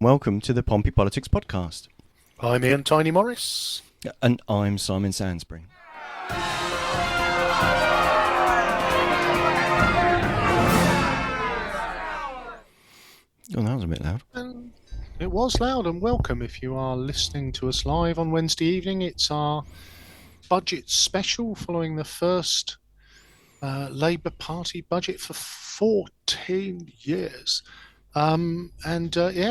Welcome to the Pompey Politics Podcast. I'm Ian Tiny Morris. And I'm Simon Sansbury. Oh, that was a bit loud. It was loud, and welcome if you are listening to us live on Wednesday evening. It's our budget special following the first Labour Party budget for 14 years.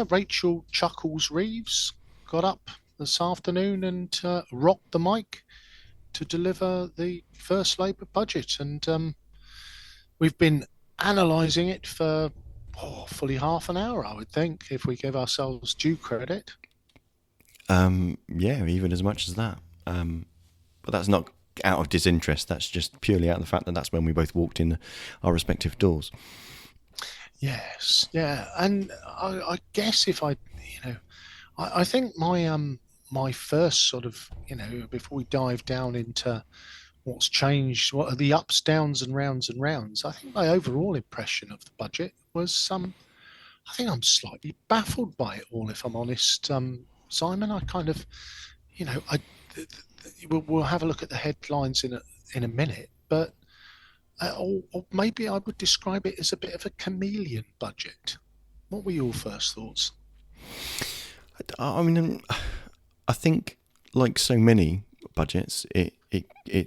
Rachel Chuckles-Reeves got up this afternoon and rocked the mic to deliver the first Labour budget. And we've been analysing it for fully half an hour, I would think, if we give ourselves due credit. Even as much as that. But that's not out of disinterest. That's just purely out of the fact that that's when we both walked in our respective doors. Yes, yeah, and I guess if I think my first sort of, before we dive down into what's changed, what are the ups, downs, and rounds, I think my overall impression of the budget was I think I'm slightly baffled by it all, if I'm honest, Simon. I kind of, we'll have a look at the headlines in a minute, but or maybe I would describe it as a bit of a chameleon budget. What were your first thoughts? I mean, I think, like so many budgets, it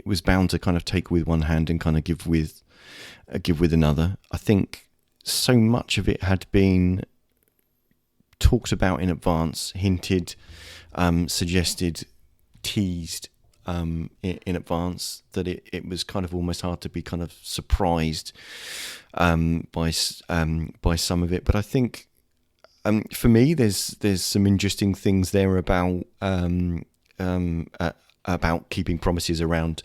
was bound to kind of take with one hand and kind of give with another. I think so much of it had been talked about in advance, hinted, suggested, teased in advance, that it was kind of almost hard to be kind of surprised by some of it. But I think for me, there's some interesting things there about keeping promises around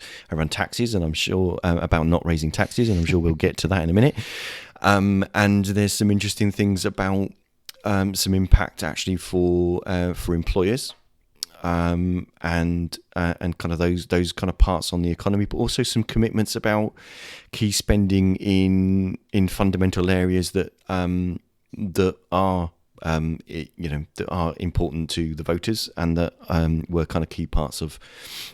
taxes, and I'm sure about not raising taxes, and I'm sure we'll get to that in a minute. And there's some interesting things about some impact actually for employers. And kind of those kind of parts on the economy, but also some commitments about key spending in fundamental areas that are that are important to the voters, and that were kind of key parts of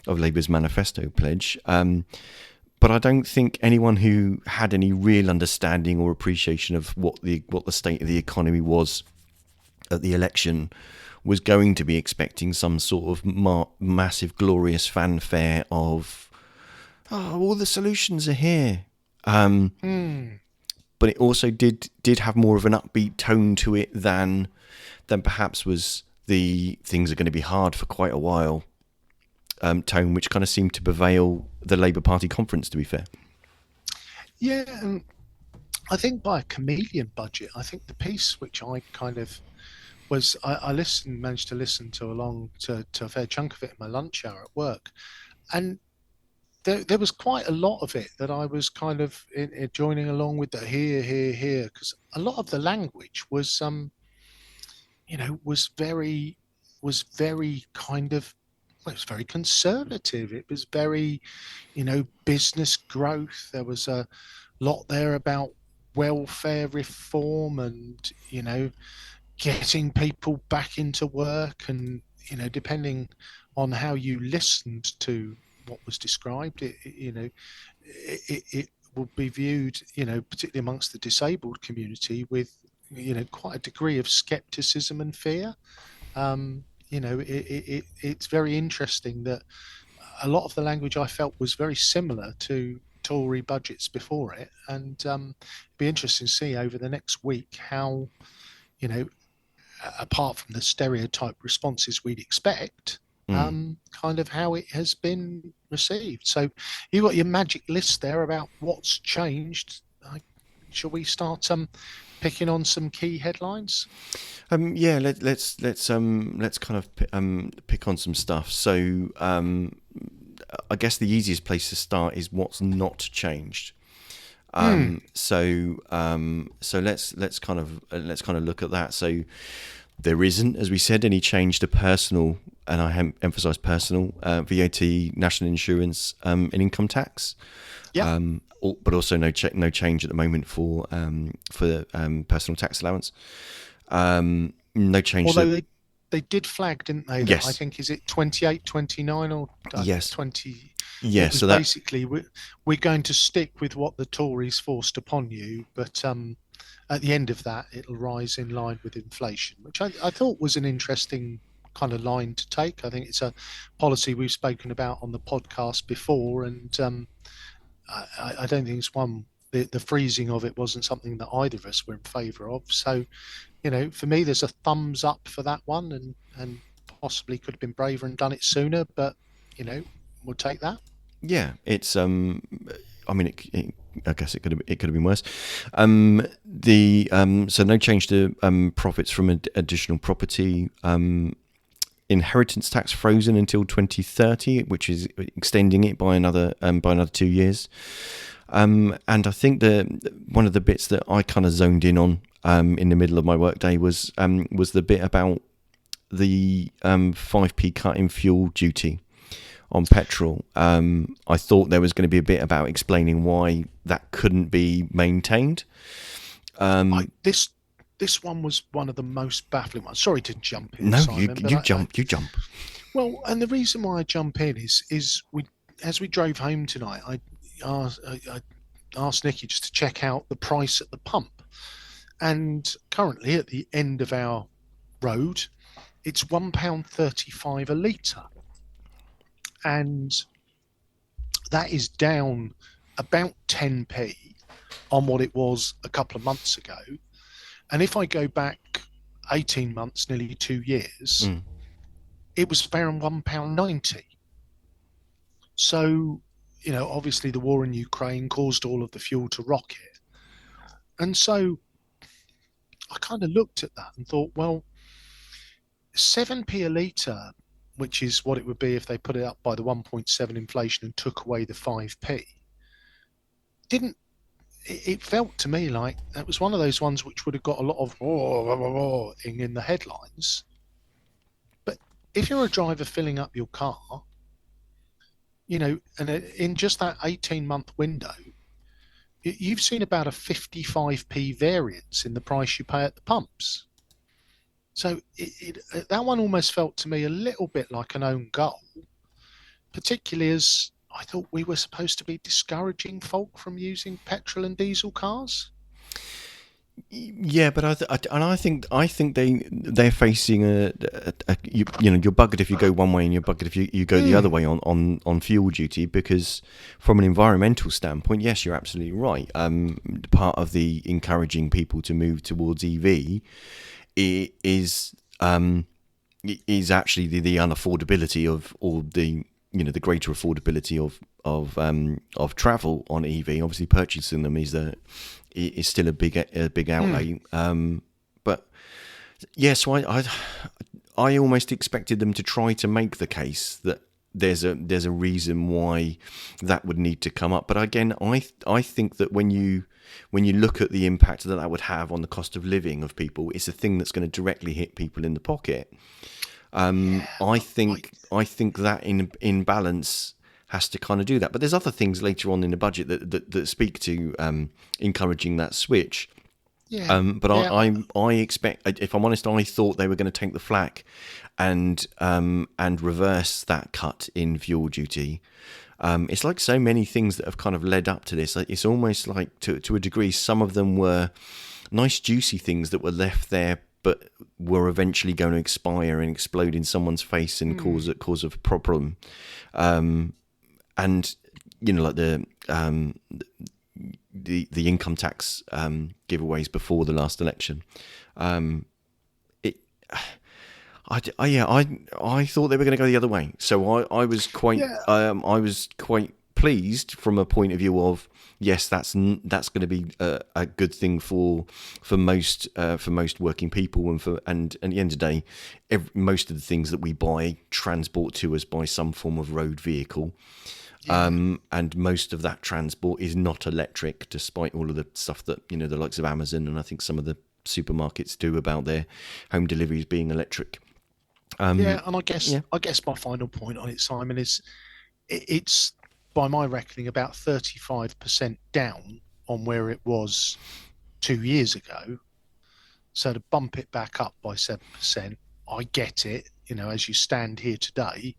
Labour's manifesto pledge. But I don't think anyone who had any real understanding or appreciation of what the state of the economy was at the election was going to be expecting some sort of massive, glorious fanfare of, all the solutions are here. But it also did have more of an upbeat tone to it than perhaps was the things are going to be hard for quite a while tone, which kind of seemed to prevail the Labour Party conference, to be fair. Yeah, and I think by a chameleon budget, I think the piece which I kind of was, I managed to listen to a fair chunk of it in my lunch hour at work, and there was quite a lot of it that I was kind of joining along with the here, because a lot of the language was, was very kind of, well, it was very conservative. It was very, business growth. There was a lot there about welfare reform and, getting people back into work, and depending on how you listened to what was described, it would be viewed, particularly amongst the disabled community, with quite a degree of skepticism and fear. It's very interesting that a lot of the language I felt was very similar to Tory budgets before it, and it'd be interesting to see over the next week how, apart from the stereotype responses we'd expect, kind of how it has been received. So you've got your magic list there about what's changed. Shall we start picking on some key headlines? Let's kind of pick on some stuff. So I guess the easiest place to start is what's not changed. So let's kind of look at that. So there isn't, as we said, any change to personal, and I emphasise personal, VAT, national insurance, and income tax. Yeah. But also no change at the moment for personal tax allowance. No change Although to they did flag, didn't they, that I yes, think is it 28, 29 or yes, 20. yeah. It was So that basically we're going to stick with what the Tories forced upon you, but at the end of that, it'll rise in line with inflation, which I thought was an interesting kind of line to take. I think it's a policy we've spoken about on the podcast before, and I don't think it's one. The freezing of it wasn't something that either of us were in favour of. So, for me, there's a thumbs up for that one, and possibly could have been braver and done it sooner, but you know, we'll take that. yeah, it's I mean, I guess it could have been worse. So no change to profits from additional property. Inheritance tax frozen until 2030, which is extending it by another 2 years. And I think one of the bits that I kind of zoned in on in the middle of my workday was the bit about the 5p cut in fuel duty on petrol. I thought there was going to be a bit about explaining why that couldn't be maintained. This one was one of the most baffling ones. Sorry to jump in, No, you Simon, but you jump, you jump. well, and the reason why I jump in is we as we drove home tonight, I asked Nikki just to check out the price at the pump, and currently at the end of our road, it's £1.35 a litre, and that is down about 10p on what it was a couple of months ago. And if I go back 18 months, nearly 2 years, it was around £1.90. So, obviously the war in Ukraine caused all of the fuel to rocket. And so I kind of looked at that and thought, well, 7p a litre, which is what it would be if they put it up by the 1.7 inflation and took away the 5p, didn't it felt to me like that was one of those ones which would have got a lot of in the headlines. But if you're a driver filling up your car, and in just that 18-month window, you've seen about a 55p variance in the price you pay at the pumps. So that one almost felt to me a little bit like an own goal, particularly as I thought we were supposed to be discouraging folk from using petrol and diesel cars. Yeah, but I think they're facing you're buggered if you go one way and you're buggered if you go the other way on fuel duty, because from an environmental standpoint, yes, you're absolutely right. Part of the encouraging people to move towards EV is actually the unaffordability of, or the greater affordability of travel on EV. Obviously, purchasing them is still a big outlay. But yeah, so I almost expected them to try to make the case that there's a reason why that would need to come up. But again, I think that when you look at the impact that would have on the cost of living of people, it's a thing that's going to directly hit people in the pocket. I think that in balance has to kind of do that. But there's other things later on in the budget that speak to encouraging that switch. But I expect, if I'm honest, I thought they were going to take the flak and reverse that cut in fuel duty. It's like so many things that have kind of led up to this. It's almost like, to a degree, some of them were nice juicy things that were left there, but were eventually going to expire and explode in someone's face and cause a problem. And like the income tax giveaways before the last election. I thought they were going to go the other way, so I was quite pleased from a point of view of, yes, that's going to be a good thing for most working people, and at the end of the day, most of the things that we buy transport to us by some form of road vehicle. And most of that transport is not electric, despite all of the stuff that the likes of Amazon and I think some of the supermarkets do about their home deliveries being electric. And I guess my final point on it, Simon, is it's by my reckoning about 35% down on where it was 2 years ago. So to bump it back up by 7%, I get it. As you stand here today,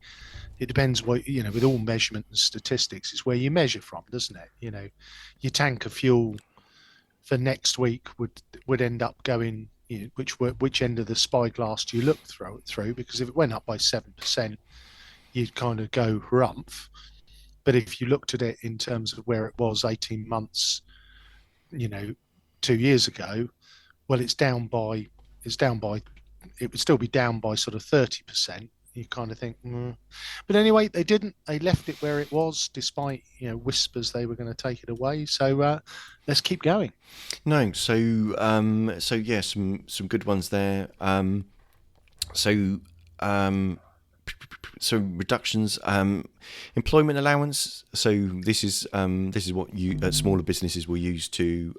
it depends what, with all measurement and statistics, is where you measure from, doesn't it? Your tank of fuel for next week would end up going, which end of the spyglass do you look through? Because if it went up by 7%, you'd kind of go rumph. But if you looked at it in terms of where it was 18 months, you know, 2 years ago, well, it's down by it would still be down by sort of 30%. You kind of think, but anyway, they didn't. They left it where it was, despite whispers they were going to take it away. So let's keep going. No, so yeah, some good ones there. So um, so reductions, employment allowance. So this is what smaller businesses will use to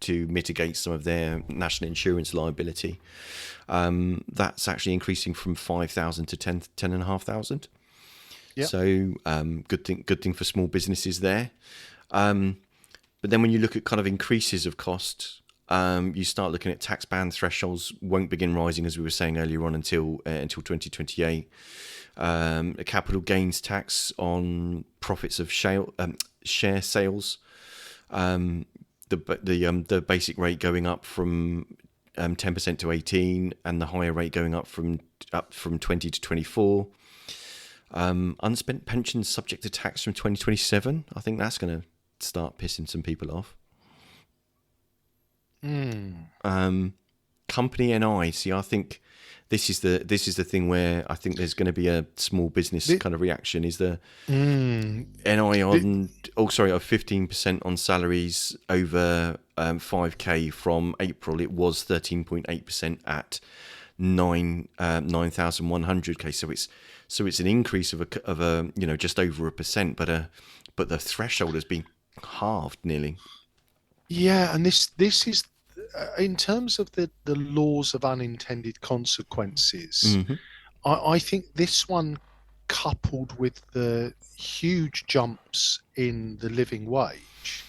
mitigate some of their national insurance liability. That's actually increasing from 5,000 to 10,500. Yeah. So good thing for small businesses there. But then when you look at kind of increases of cost, you start looking at tax band thresholds won't begin rising, as we were saying earlier on, until 2028. A capital gains tax on profits of share sales. The basic rate going up from 10% to 18%, and the higher rate going up from 20 to 24%. Unspent pensions subject to tax from 2027. I think that's going to start pissing some people off. Company NI. See, I think this is the thing where I think there's going to be a small business kind of reaction. Is the NI on of 15% on salaries over 5k from April. It was 13.8% at 9,100k. So it's an increase of a just over 1%, but the threshold has been halved nearly. Yeah, and this is in terms of the laws of unintended consequences. Mm-hmm. I think this one, coupled with the huge jumps in the living wage,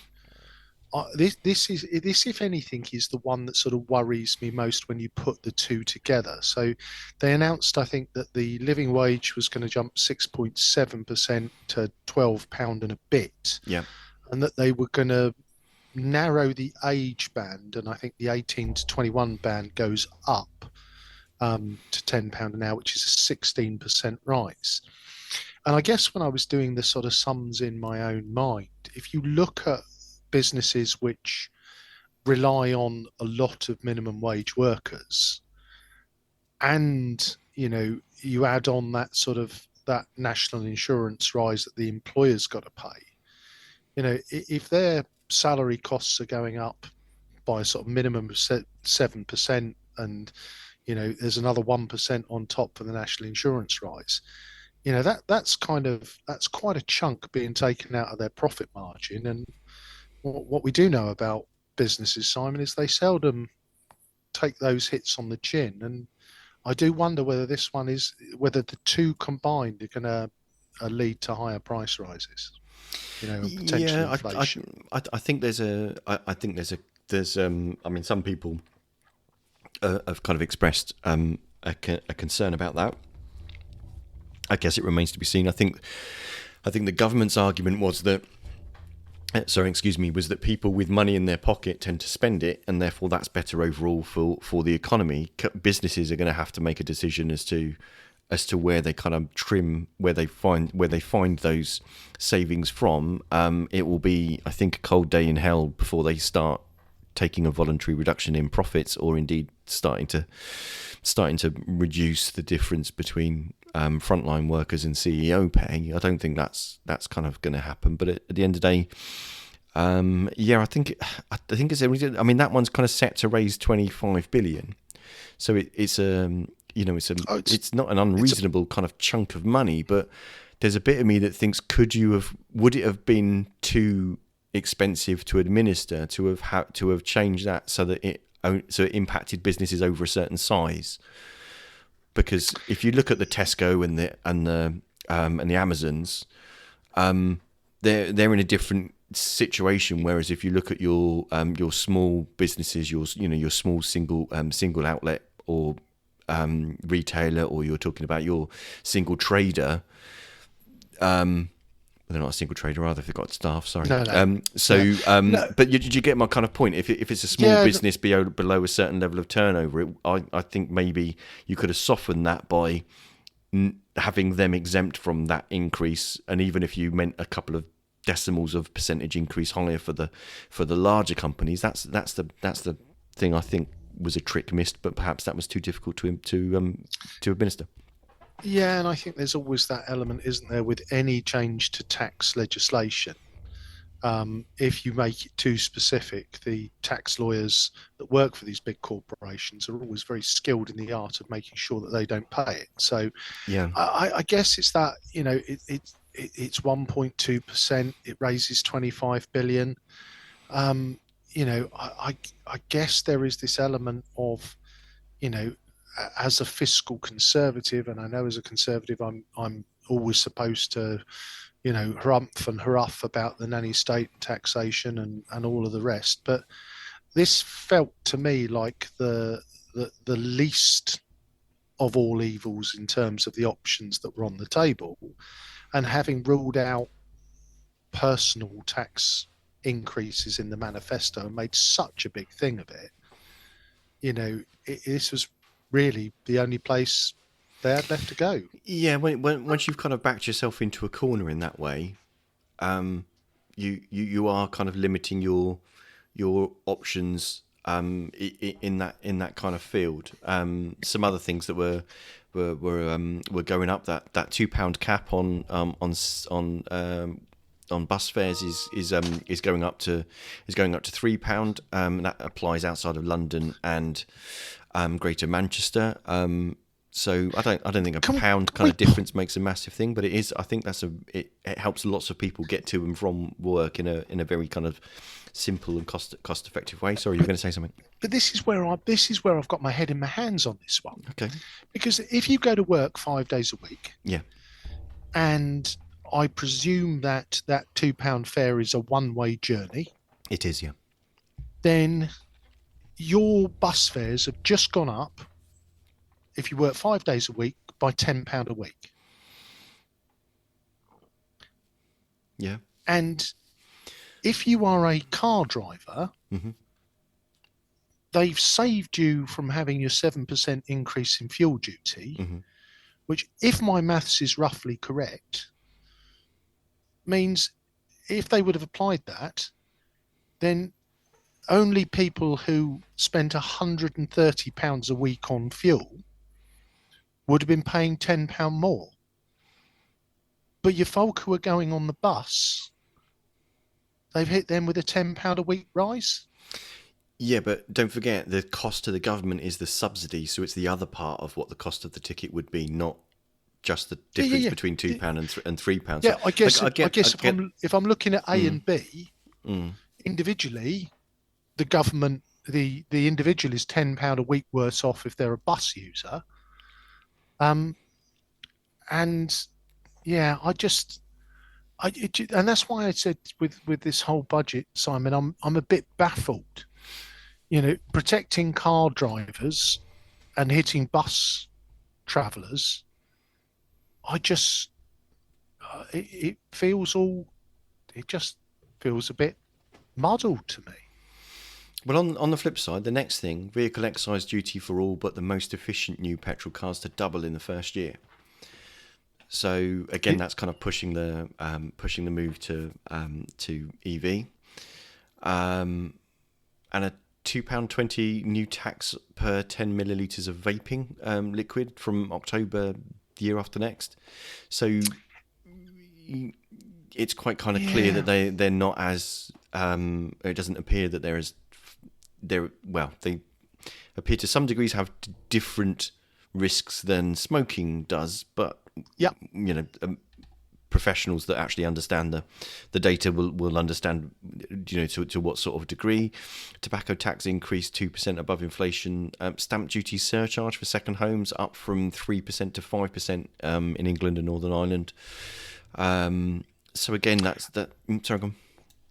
this if anything is the one that sort of worries me most when you put the two together. So they announced, I think, that the living wage was going to jump 6.7% to £12 and a bit. Yeah. And that they were going to narrow the age band, and I think the 18 to 21 band goes up to £10 an hour, which is a 16% rise. And I guess when I was doing the sort of sums in my own mind, if you look at businesses which rely on a lot of minimum wage workers, and you add on that sort of that national insurance rise that the employer's got to pay, if their salary costs are going up by a sort of minimum of 7%, and there's another 1% on top for the national insurance rise, that's quite a chunk being taken out of their profit margin. And what we do know about businesses, Simon, is they seldom take those hits on the chin. And I do wonder whether whether the two combined are going to lead to higher price rises. Potential inflation. I think there's I mean, some people have kind of expressed a concern about that. I guess it remains to be seen. I think the government's argument was that was that people with money in their pocket tend to spend it, and therefore that's better overall for the economy. Businesses are going to have to make a decision as to where they kind of trim, where they find those savings from. It will be, I think, a cold day in hell before they start taking a voluntary reduction in profits, or indeed starting to reduce the difference between frontline workers and CEO pay. I don't think that's kind of going to happen. But at the end of the day, I think it's. I mean, that one's kind of set to raise 25 billion. So it's it's not an unreasonable kind of chunk of money, but there's a bit of me that thinks, would it have been too expensive to administer to have changed that so that it impacted businesses over a certain size? Because if you look at the Tesco and the Amazons, they're in a different situation. Whereas if you look at your small businesses, your small single outlet or retailer, or you're talking about your single trader. They're not a single trader either if they've got staff. Sorry. No, no, no. But did you get my kind of point? If it's a small Yeah, business below a certain level of turnover, I think maybe you could have softened that by having them exempt from that increase, and even if you meant a couple of decimals of percentage increase higher for the larger companies, that's the thing I think was a trick missed, but perhaps that was too difficult to administer. yeah, and I think there's always that element, isn't there, with any change to tax legislation. If you make it too specific, the tax lawyers that work for these big corporations are always very skilled in the art of making sure that they don't pay it. So Yeah. I guess it's that, it's 1.2%. It raises 25 billion. I guess there is this element of, as a fiscal conservative, and I know as a conservative, I'm always supposed to, harumph and hurruff about the nanny state taxation and all of the rest. But this felt to me like the least of all evils in terms of the options that were on the table, and having ruled out personal tax increases in the manifesto and made such a big thing of it, this was really the only place they had left to go. Yeah, once you've kind of backed yourself into a corner in that way, you are kind of limiting your options in that kind of field. Some other things that were going up, that £2 cap on bus fares is going up to £3. That applies outside of London and Greater Manchester. So I don't think a pound kind of difference makes a massive thing, but it is. I think it helps lots of people get to and from work in a very kind of simple and cost effective way. Sorry, you were going to say something. But this is where I've got my head in my hands on this one. Okay. Because if you go to work 5 days a week, yeah, and I presume that £2 fare is a one-way journey. It is, yeah. Then your bus fares have just gone up, if you work 5 days a week, by £10 a week. Yeah. And if you are a car driver, they've saved you from having your 7% increase in fuel duty, which, if my maths is roughly correct, means if they would have applied that, then only people who spent £130 a week on fuel would have been paying £10 more. But your folk who are going on the bus, they've hit them with a £10 a week rise. Yeah, but don't forget, the cost to the government is the subsidy, so it's the other part of what the cost of the ticket would be, not just the difference between £2 and £3. Yeah, I guess if I'm looking at A and B individually, the government, the individual is £10 a week worse off if they're a bus user. And yeah, and that's why I said with this whole budget, Simon, I'm a bit baffled. Protecting car drivers and hitting bus travellers, it just feels a bit muddled to me. Well, on the flip side, the next thing, vehicle excise duty for all but the most efficient new petrol cars to double in the first year. So again, that's kind of pushing the move to EV, and a £2.20 new tax per 10 millilitres of vaping liquid from October the year after next. So it's quite kind of clear that they're not as it doesn't appear that they appear to some degrees have different risks than smoking does, but professionals that actually understand the data will understand, to what sort of degree. Tobacco tax increase 2% above inflation. Stamp duty surcharge for second homes up from 3% to 5% in England and Northern Ireland. So again, that's that. Sorry, go on.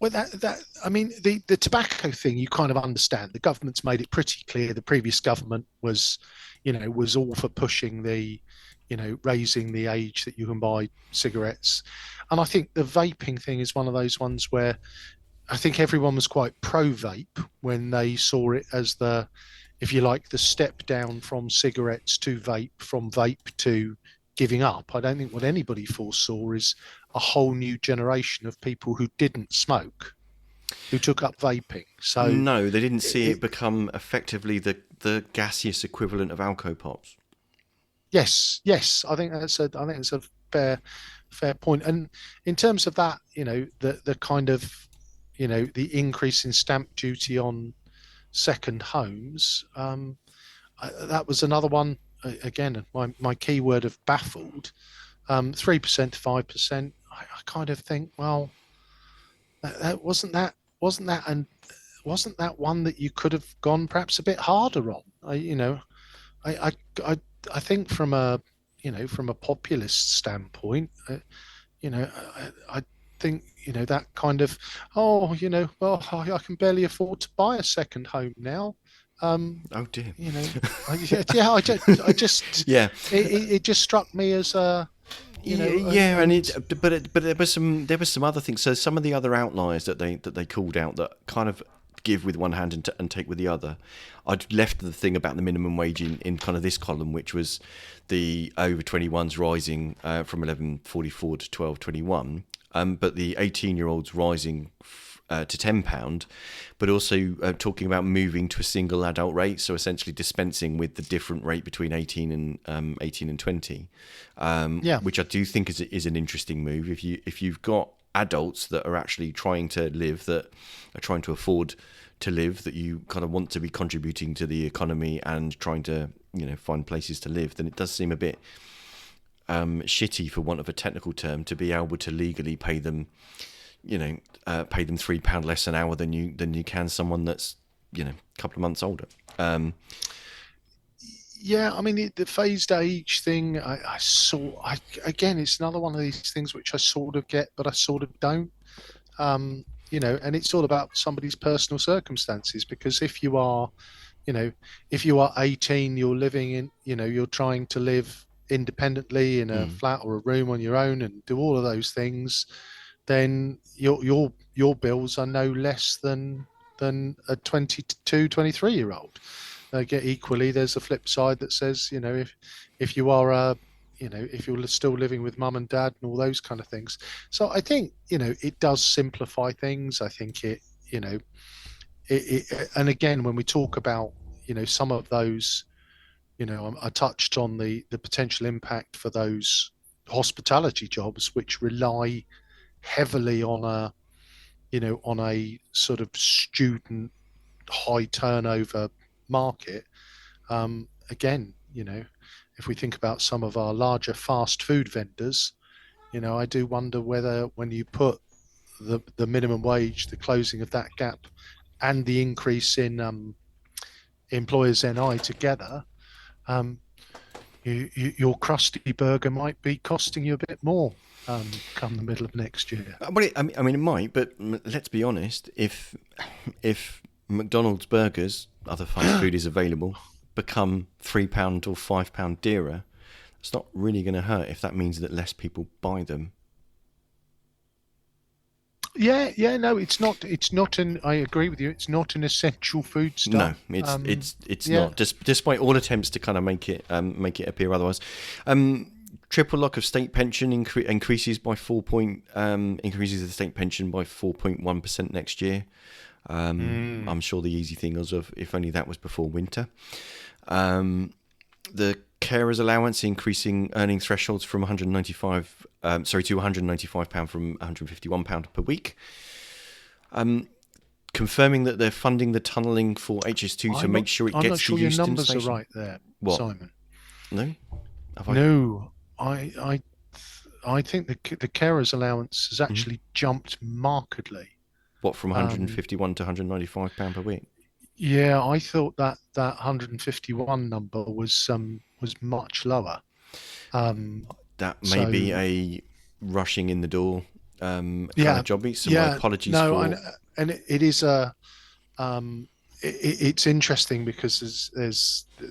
Well, that I mean, the tobacco thing, you kind of understand. The government's made it pretty clear. The previous government was, was all for pushing raising the age that you can buy cigarettes. And I think the vaping thing is one of those ones where I think everyone was quite pro vape when they saw it as the, if you like, the step down from cigarettes to vape, from vape to giving up. I don't think what anybody foresaw is a whole new generation of people who didn't smoke, who took up vaping. So, No, they didn't see it it, become effectively the gaseous equivalent of Alco Pops. yes, yes, I think it's a fair point. And in terms of that, the kind of, the increase in stamp duty on second homes, that was another one. Again, my keyword of baffled. 3% to 5%. I kind of think, well, that and wasn't that one that you could have gone perhaps a bit harder on? I I I, I think from a from a populist standpoint, I think that kind of, oh, well, I can barely afford to buy a second home now. Oh dear. You know, yeah, I just Yeah, it just struck me as yeah, and and but there was some other things. So some of the other outliers that they called out that kind of give with one hand and take with the other. I'd left the thing about the minimum wage in kind of this column, which was the over 21s rising from 11.44 to 12.21, but the 18-year-olds rising to £10, but also talking about moving to a single adult rate, so essentially dispensing with the different rate between 18 and 20, yeah, which I do think is an interesting move. If you've got adults that are actually trying to live, that are trying to afford to live, that you kind of want to be contributing to the economy and trying to find places to live, then it does seem a bit shitty, for want of a technical term, to be able to legally pay them £3 less an hour than you can someone that's a couple of months older. yeah. I mean, the phased age thing, I saw. Again, it's another one of these things which I sort of get, but I sort of don't. And it's all about somebody's personal circumstances, because you know, if you are 18, you're living in, you're trying to live independently in a Mm. flat or a room on your own and do all of those things, then your bills are no less than a 22, 23-year old. Get equally, there's a flip side that says, if you are if you're still living with mum and dad and all those kind of things. So I think, it does simplify things. I think you know, and again, when we talk about, some of those, I touched on the potential impact for those hospitality jobs, which rely heavily on a sort of student high turnover market. Again, if we think about some of our larger fast food vendors, I do wonder whether, when you put the minimum wage, the closing of that gap, and the increase in employers' NI together, um, your crusty burger might be costing you a bit more come the middle of next year. Well, I mean, it might, but let's be honest. If McDonald's burgers, other fast food is available, become £3 or £5 dearer, it's not really going to hurt if that means that less people buy them. Yeah, yeah, no, it's not. It's not an. I agree with you. It's not an essential No, foodstuff. it's Yeah, not. Despite all attempts to kind of make it appear otherwise. Triple lock of state pension increases by increases the state pension by 4.1% next year. mm, I'm sure the easy thing was of if only that was before winter. The carers allowance increasing earning thresholds from 195 to 195 pound from 151 pound per week. Confirming that they're funding the tunnelling for HS2 to make sure it I'm not gets to sure your Euston numbers are Station. right there, What? Simon. No? Have I? No, I, I, I think the carers allowance has Mhm. actually jumped markedly. What, from Um, 151 to 195 pound per week? yeah, I thought that 151 number was much lower. Um, That may be so a rushing in the door kind of Yeah, jobby. So my yeah, apologies no, for. and it is a it's interesting because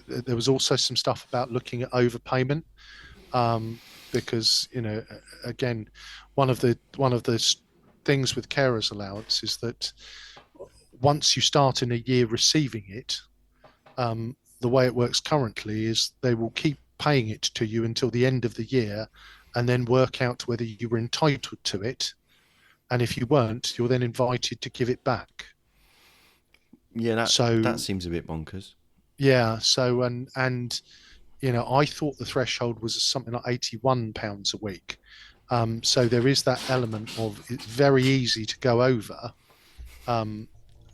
there was also some stuff about looking at overpayment, because again, one of the things with carers allowance is that once you start in a year receiving it, the way it works currently is they will keep paying it to you until the end of the year, and then work out whether you were entitled to it, and if you weren't, you're then invited to give it back. Yeah, that So seems a bit bonkers. yeah, so and I thought the threshold was something like £81 a week. So there is that element of it's very easy to go over, um,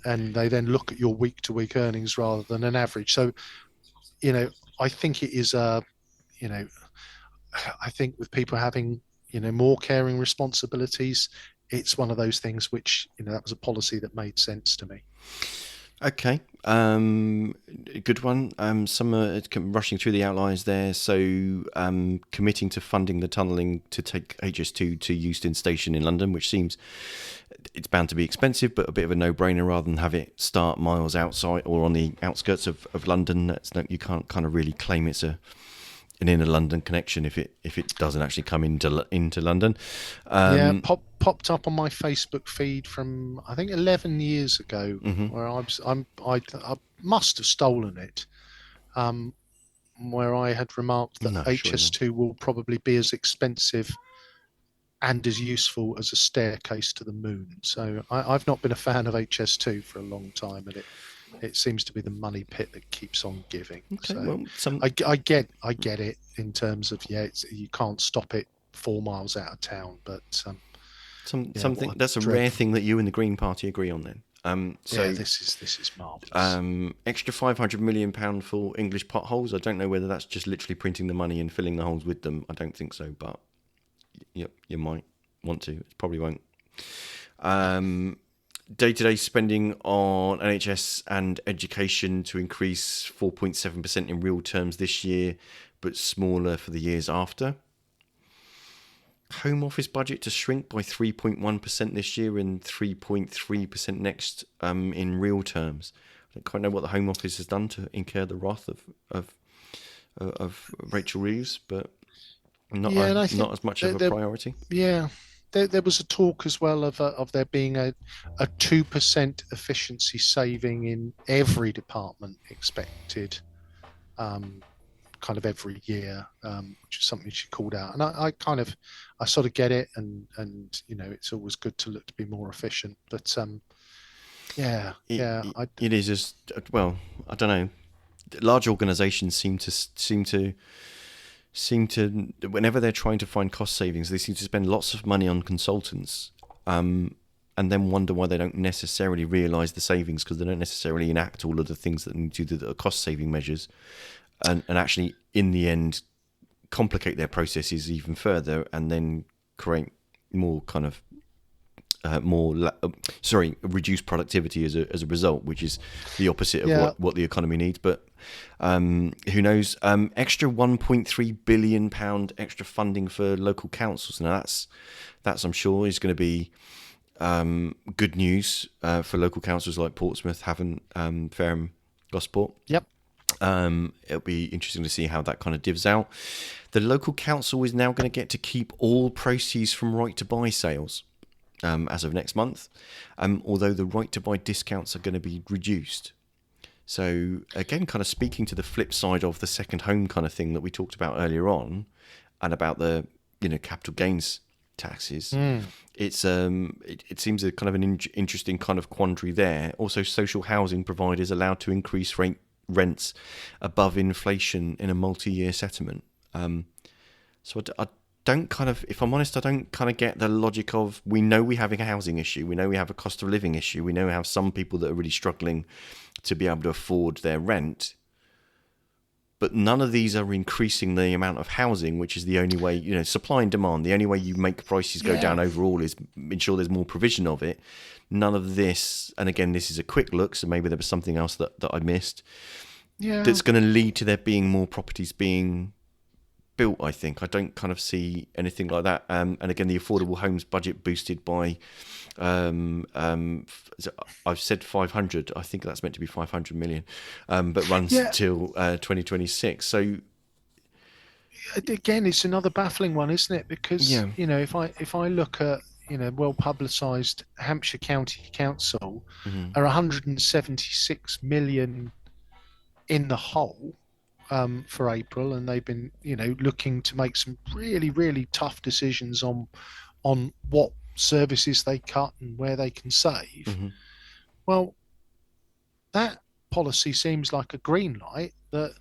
and they then look at your week to week earnings rather than an average. So you know, I think it is you know, I think with people having more caring responsibilities, it's one of those things which that was a policy that made sense to me. Okay, good one. Some are rushing through the outlines there. So, committing to funding the tunnelling to take HS2 to Euston Station in London, which seems it's bound to be expensive, but a bit of a no-brainer rather than have it start miles outside or on the outskirts of London. You can't kind of really claim it's an inner London connection if it doesn't actually come into London. Yeah, Um, popped up on my Facebook feed from I think 11 years ago, mhm. where I must have stolen it, um, where I had remarked that No, surely not. HS2 will probably be as expensive and as useful as a staircase to the moon. So I've not been a fan of HS2 for a long time, and it seems to be the money pit that keeps on giving. Okay, So well, I get it in terms of you can't stop it 4 miles out of town, but yeah, something what a that's a rare dreadful. thing that you and the Green Party agree on then. Yeah, So this is marvelous. extra £500 million for English potholes. I don't know whether that's just literally printing the money and filling the holes with them. I don't think so, but you might want to. It probably won't. Um, Day-to-day spending on NHS and education to increase 4.7% in real terms this year, but smaller for the years after. Home Office budget to shrink by 3.1% this year and 3.3% next, in real terms. I don't quite know what the Home Office has done to incur the wrath of Rachel Reeves, but Yeah, and I not think as much of that a there, priority. yeah, there was a talk as well of there being a 2% efficiency saving in every department expected, um, kind of every year, which is something she called out. And I sort of get it, and it's always good to look to be more efficient. But yeah, It, yeah, it, it is just, well, I don't know. Large organisations seem to whenever they're trying to find cost savings, they seem to spend lots of money on consultants, and then wonder why they don't necessarily realise the savings because they don't necessarily enact all of the things that need to do that are cost saving measures, and actually in the end complicate their processes even further and then create more kind of reduce productivity as a result, which is the opposite of yeah, what the economy needs. But who knows? Extra £1.3 billion extra funding for local councils. Now that's I'm sure is going to be good news for local councils like Portsmouth, Havant, Fareham, Gosport. yep, It'll be interesting to see how that kind of divs out. The local council is now going to get to keep all proceeds from right to buy sales, as of next month, although the right to buy discounts are going to be reduced. So again, kind of speaking to the flip side of the second home kind of thing that we talked about earlier on, and about the capital gains taxes. mm, It seems a kind of an interesting kind of quandary there. Also, social housing providers allowed to increase rents above inflation in a multi-year settlement. So I don't kind of, if I'm honest, I don't kind of get the logic of, we know we have a housing issue, we know we have a cost of living issue, we know we have some people that are really struggling to be able to afford their rent, but none of these are increasing the amount of housing, which is the only way, supply and demand, the only way you make prices go yeah, down overall is ensure there's more provision of it. None of this, and again, this is a quick look, so maybe there was something else that I missed, yeah. that's going to lead to there being more properties being built. I think I don't kind of see anything like that. And again, the affordable homes budget boosted by, so I've said 500. I think that's meant to be 500 million, but runs Yeah, till 2026. So again, it's another baffling one, isn't it? Because yeah, if I look at well publicised Hampshire County Council hmm are 176 million in the hole for April, and they've been looking to make some really really tough decisions on what services they cut and where they can save. hmm Well, that policy seems like a green light that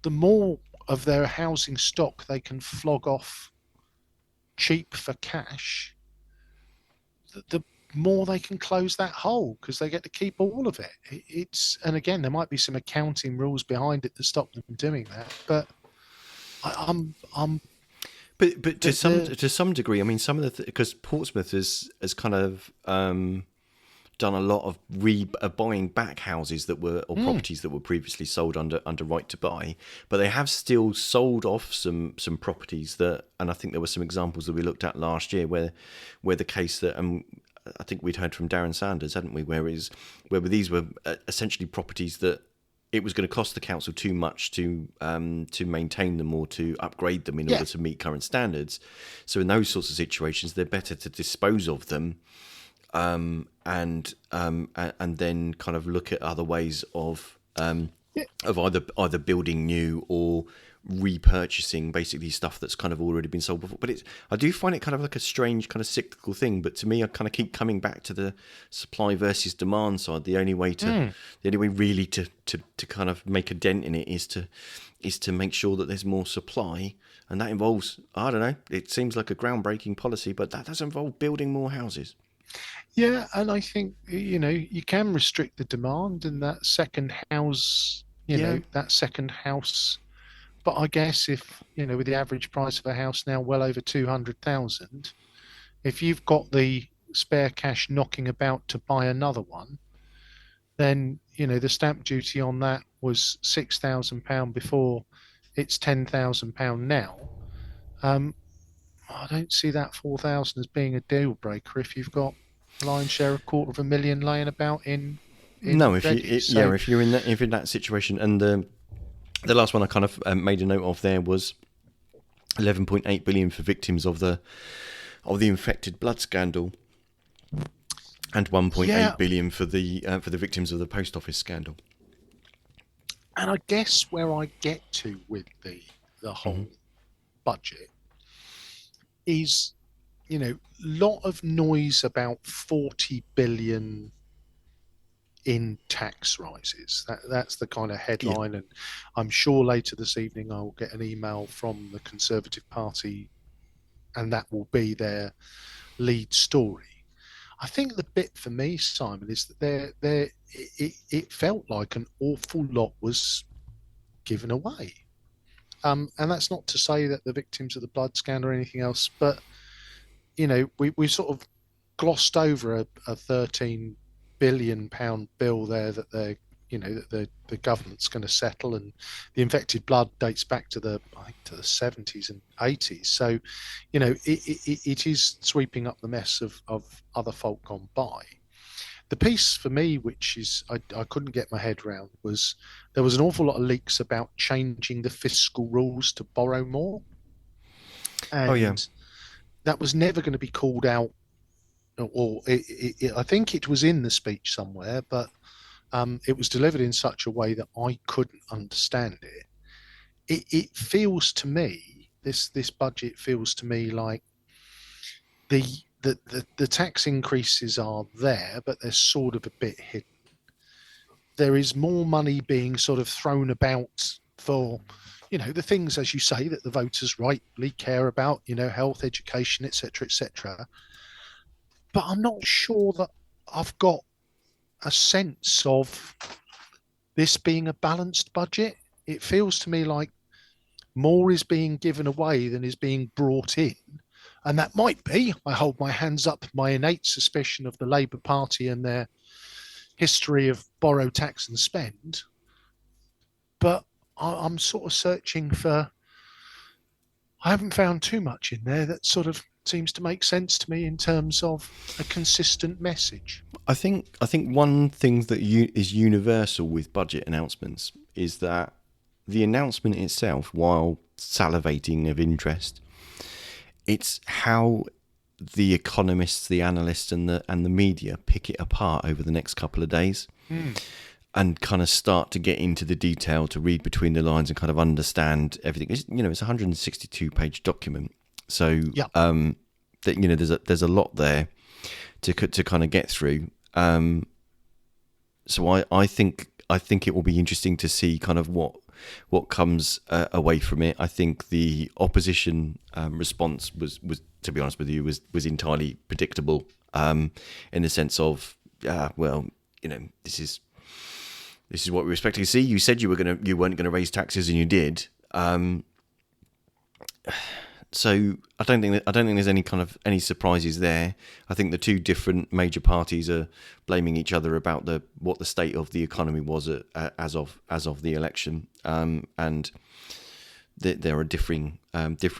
the more of their housing stock they can flog off cheap for cash, the more they can close that hole because they get to keep all of it. It's and again, there might be some accounting rules behind it that stop them doing that, but I'm but the to some degree, I mean, some of the because Portsmouth has kind of done a lot of buying back houses that were or mm, properties that were previously sold under right to buy, but they have still sold off some properties that, and I think there were some examples that we looked at last year where the case that I think we'd heard from Darren Sanders, hadn't we, where these were essentially properties that it was going to cost the council too much to maintain them or to upgrade them in yeah order to meet current standards. So in those sorts of situations, they're better to dispose of them and then kind of look at other ways yeah of either building new or repurchasing basically stuff that's kind of already been sold before. But I do find it kind of like a strange kind of cyclical thing. But to me, I kind of keep coming back to the supply versus demand side. The only way really to kind of make a dent in it is to make sure that there's more supply. And that involves, I don't know, it seems like a groundbreaking policy, but that does involve building more houses. yeah, and I think you can restrict the demand and Yeah. that second house. But I guess if, with the average price of a house now well over 200,000, if you've got the spare cash knocking about to buy another one, then, the stamp duty on that was £6,000 before, it's £10,000 now. Um, I don't see that 4,000 as being a deal breaker if you've got a lion's share, 250,000 laying about in No, if ready. So if you're in that situation, and the last one I kind of made a note of there was 11.8 billion for victims of the infected blood scandal, and yeah, 1.8 billion for the victims of the post office scandal. and I guess where I get to with the hmm whole budget is, lot of noise about 40 billion in tax rises. That's the kind of Yeah. headline, and I'm sure later this evening I will get an email from the Conservative Party, and that will be their lead story. I think the bit for me, Simon, is that it felt like an awful lot was given away. And that's not to say that the victims of the blood scandal or anything else, but we sort of glossed over a 13 billion pound bill there that the government's going to settle, and the infected blood dates back to I think to the 70s and 80s. So, it is sweeping up the mess of other folk gone by. The piece for me, which is I couldn't get my head around, was there was an awful lot of leaks about changing the fiscal rules to borrow more, Oh yeah. and that was never going to be called out, or I think it was in the speech somewhere, but it was delivered in such a way that I couldn't understand it. It feels to me, this budget feels to me like the the tax increases are there, but they're sort of a bit hidden. There is more money being sort of thrown about for, the things, as you say, that the voters rightly care about, health, education, etc., etc. But I'm not sure that I've got a sense of this being a balanced budget. It feels to me like more is being given away than is being brought in. And that might be, I hold my hands up, my innate suspicion of the Labour Party and their history of borrow, tax, and spend. But I'm sort of searching for I haven't found too much in there that sort of seems to make sense to me in terms of a consistent message. I think one thing that is universal with budget announcements is that the announcement itself, while salivating of interest, it's how the economists, the analysts, and the media pick it apart over the next couple of days, Mm. and kind of start to get into the detail, to read between the lines and kind of understand everything. It's a 162-page document, so Yeah. that there's a lot there to kind of get through. So I think it will be interesting to see kind of what comes away from it. I think the opposition response was, to be honest with you, was entirely predictable, in the sense of, well, this is what we were expecting to see. You said you weren't gonna raise taxes, and you did. So I don't think there's any surprises there. I think the two different major parties are blaming each other about what the state of the economy was as of the election, and there are differing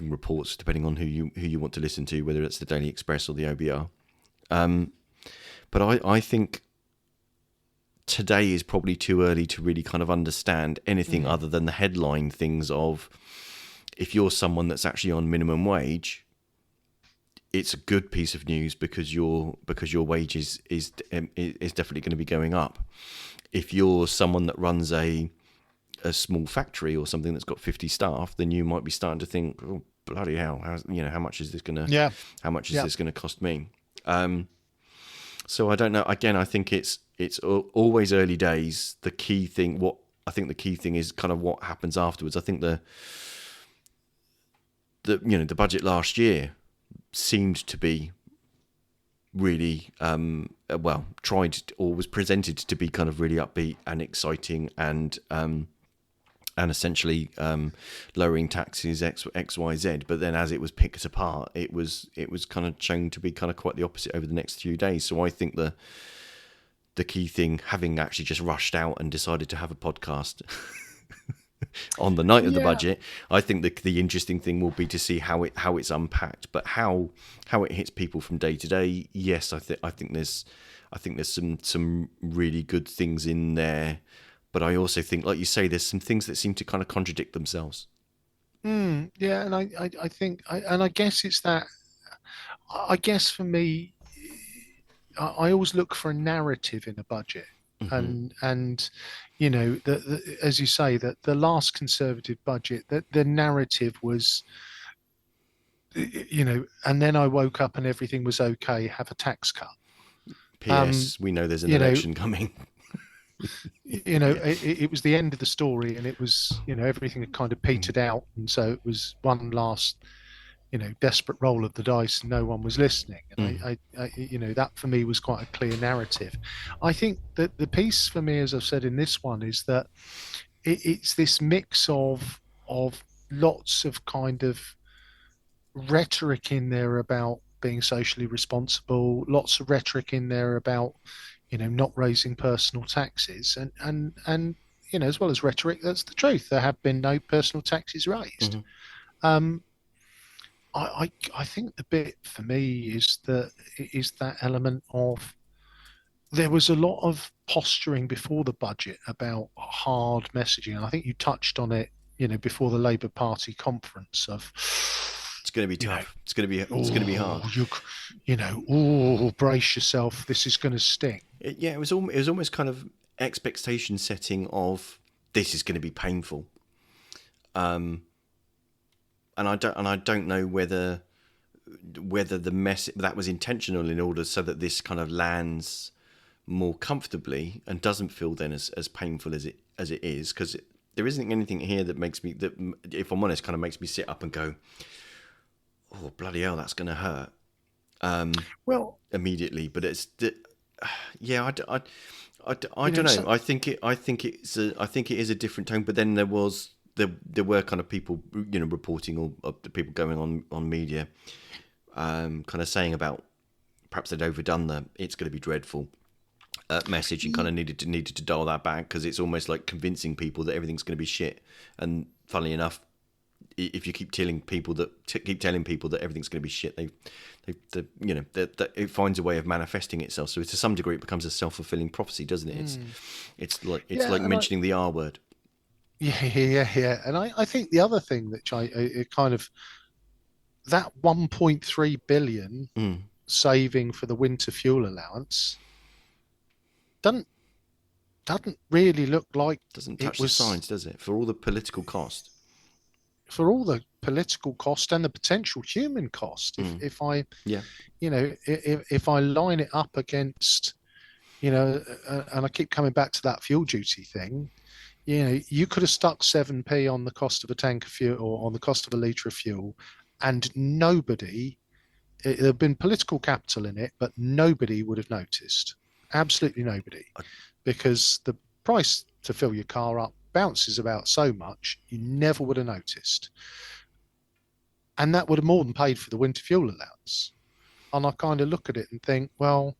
reports depending on who you want to listen to, whether it's the Daily Express or the OBR. But I think today is probably too early to really kind of understand anything other than the headline things of, if you're someone that's actually on minimum wage, it's a good piece of news because your wage is definitely going to be going up. If you're someone that runs a small factory or something that's got 50 staff, then you might be starting to think, oh, bloody hell, how much is this gonna Yeah. this gonna cost me? So I don't know. Again, I think it's always early days. The key thing is kind of what happens afterwards. I think the budget last year seemed to be really tried, or was presented to be kind of really upbeat and exciting, and essentially lowering taxes X Y Z. But then as it was picked apart, it was kind of shown to be kind of quite the opposite over the next few days. So I think the key thing, having actually just rushed out and decided to have a podcast on the night of the budget, I think the interesting thing will be to see how it's unpacked, but how it hits people from day to day. Yes, I think there's some really good things in there, but I also think, like you say, there's some things that seem to kind of contradict themselves. Yeah, and I think, and I guess it's that. I guess for me, I always look for a narrative in a budget, and as you say, that the last Conservative budget, that the narrative was, and then I woke up and everything was okay. Have a tax cut. P.S. We know there's an You know, election coming. it was the end of the story, and it was, everything had kind of petered out, and so it was one last, desperate roll of the dice, and no one was listening. And that for me was quite a clear narrative. I think that the piece for me, as I've said in this one, is that it's this mix of lots of kind of rhetoric in there about being socially responsible, lots of rhetoric in there about, not raising personal taxes, and as well as rhetoric, that's the truth. There have been no personal taxes raised. Um, I think the bit for me is that element of, there was a lot of posturing before the budget about hard messaging. And I think you touched on it, before the Labour Party conference of, It's going to be tough. It's going to be hard. Brace yourself. This is going to sting. It was almost kind of expectation setting of, this is going to be painful. And I don't know whether the mess that was intentional in order so that this kind of lands more comfortably and doesn't feel then as painful as it is, because there isn't anything here that makes me, that, if I'm honest, kind of makes me sit up and go, oh bloody hell, that's going to hurt. Well, immediately, but it's I don't know. I think it is a different tone. But then there were kind of people, reporting, or people going on media, kind of saying about perhaps they'd overdone it's going to be dreadful message, and kind of needed to dial that back, because it's almost like convincing people that everything's going to be shit. And funnily enough, if you keep telling people that everything's going to be shit, that it finds a way of manifesting itself. So to some degree, it becomes a self-fulfilling prophecy, doesn't it? It's Yeah, like mentioning the R word. yeah. And I think the other thing that it kind of that 1.3 billion Mm. saving for the winter fuel allowance doesn't doesn't really look like Doesn't it touch the was sides, does it? For all the political cost. for all the political cost and the potential human cost. Mm. If I, Yeah. if I line it up against, and I keep coming back to that fuel duty thing, you could have stuck 7p on the cost of a tank of fuel or on the cost of a litre of fuel, and nobody, there had been political capital in it, but nobody would have noticed. Absolutely nobody. Because the price to fill your car up bounces about so much, you never would have noticed. And that would have more than paid for the winter fuel allowance. And I kind of look at it and think, well,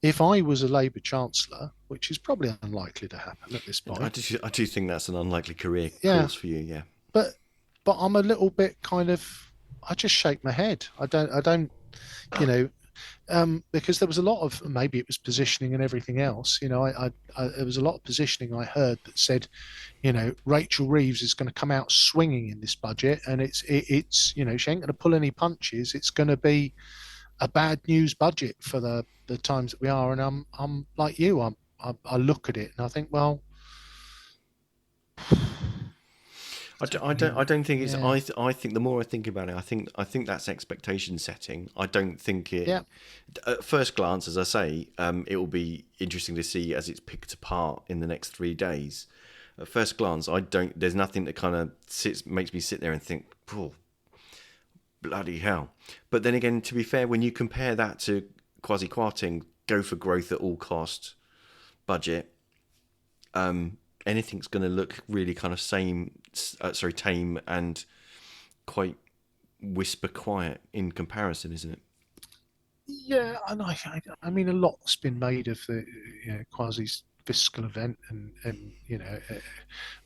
if I was a Labour Chancellor, which is probably unlikely to happen at this And I point, do think that's an unlikely career yeah, course for you. Yeah. but I'm a little bit kind of, I just shake my head. I don't, you know, because there was a lot of, maybe it was positioning and everything else. There was a lot of positioning I heard that said, Rachel Reeves is going to come out swinging in this budget, and it's she ain't going to pull any punches. It's going to be a bad news budget for the times that we are. And I'm like you. I look at it and I think, well, I don't think it's. yeah, I think the more I think about it, I think that's expectation setting. I don't think it. yeah, At first glance, as I say, it will be interesting to see as it's picked apart in the next 3 days. At first glance, I don't. There's nothing that kind of makes me sit there and think, "Oh, bloody hell!" But then again, to be fair, when you compare that to Kwasi Kwarteng, go for growth at all cost budget, anything's going to look really kind of tame and quite whisper quiet in comparison, isn't it? yeah. And I mean, a lot's been made of the Quasi's fiscal event, and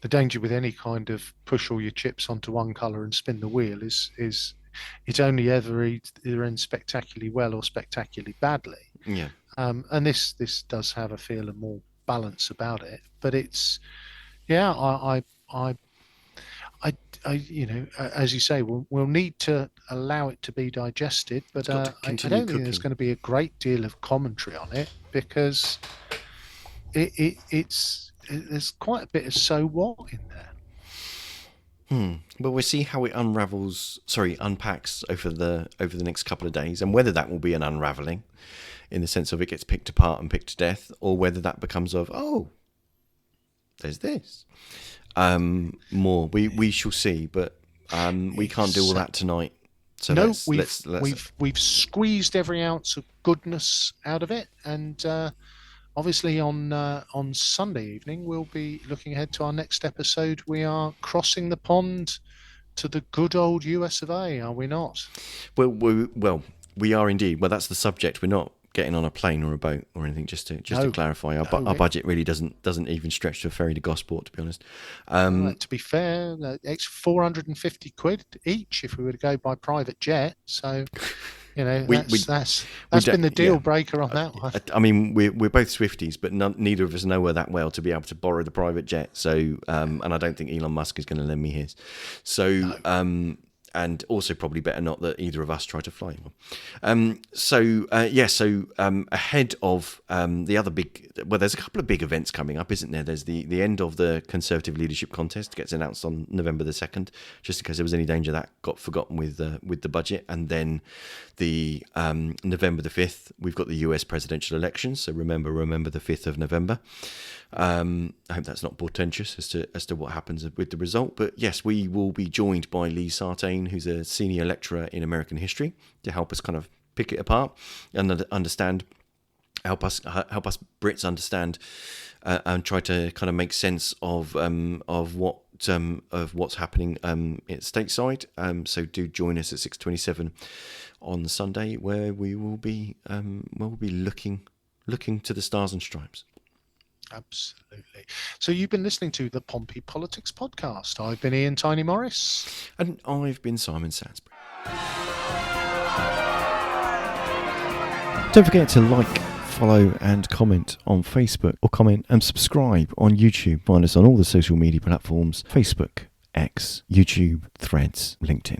the danger with any kind of push all your chips onto one colour and spin the wheel is it's only ever either end spectacularly well or spectacularly badly. Yeah. And this does have a feel of more balance about it, but it's yeah, I, as you say, we'll need to allow it to be digested, It's but got to I continue don't think there's cooking. going to be a great deal of commentary on it because there's quite a bit of so what in there. Well, we'll see how it unpacks over the next couple of days, and whether that will be an unraveling, in the sense of it gets picked apart and picked to death, or whether that becomes of there's this. More we shall see, but we can't do all that tonight. So No, let's we've squeezed every ounce of goodness out of it, and obviously on Sunday evening we'll be looking ahead to our next episode. We are crossing the pond to the good old US of A, are we not? we are indeed. Well, that's the subject. We're not getting on a plane or a boat or anything. Just to No, clarify, our budget really doesn't even stretch to a ferry to Gosport, to be honest. to be fair, it's 450 quid each if we were to go by private jet. So, We that's we been the don't, yeah. deal breaker on that one. I mean, we're both Swifties, but neither of us know her that well to be able to borrow the private jet. So, and I don't think Elon Musk is going to lend me his. So, No. and also probably better not that either of us try to fly one. So ahead of the other there's a couple of big events coming up, isn't there? There's the end of the Conservative leadership contest gets announced on November the 2nd, just in case there was any danger that got forgotten with the budget, and then the November the 5th we've got the US presidential elections. So remember the 5th of November. I hope that's not portentous as to what happens with the result. But yes, we will be joined by Lee Sartain, who's a senior lecturer in American history, to help us kind of pick it apart and understand, help us Brits understand and try to kind of make sense of what's happening at stateside. So do join us at 6:27 on Sunday, where we will be looking to the stars and stripes. Absolutely. So you've been listening to the Pompey Politics Podcast. I've been Ian Tiny Morris. And I've been Simon Sansbury. Don't forget to like, follow and comment on Facebook, or comment and subscribe on YouTube. Find us on all the social media platforms: Facebook, X, YouTube, Threads, LinkedIn.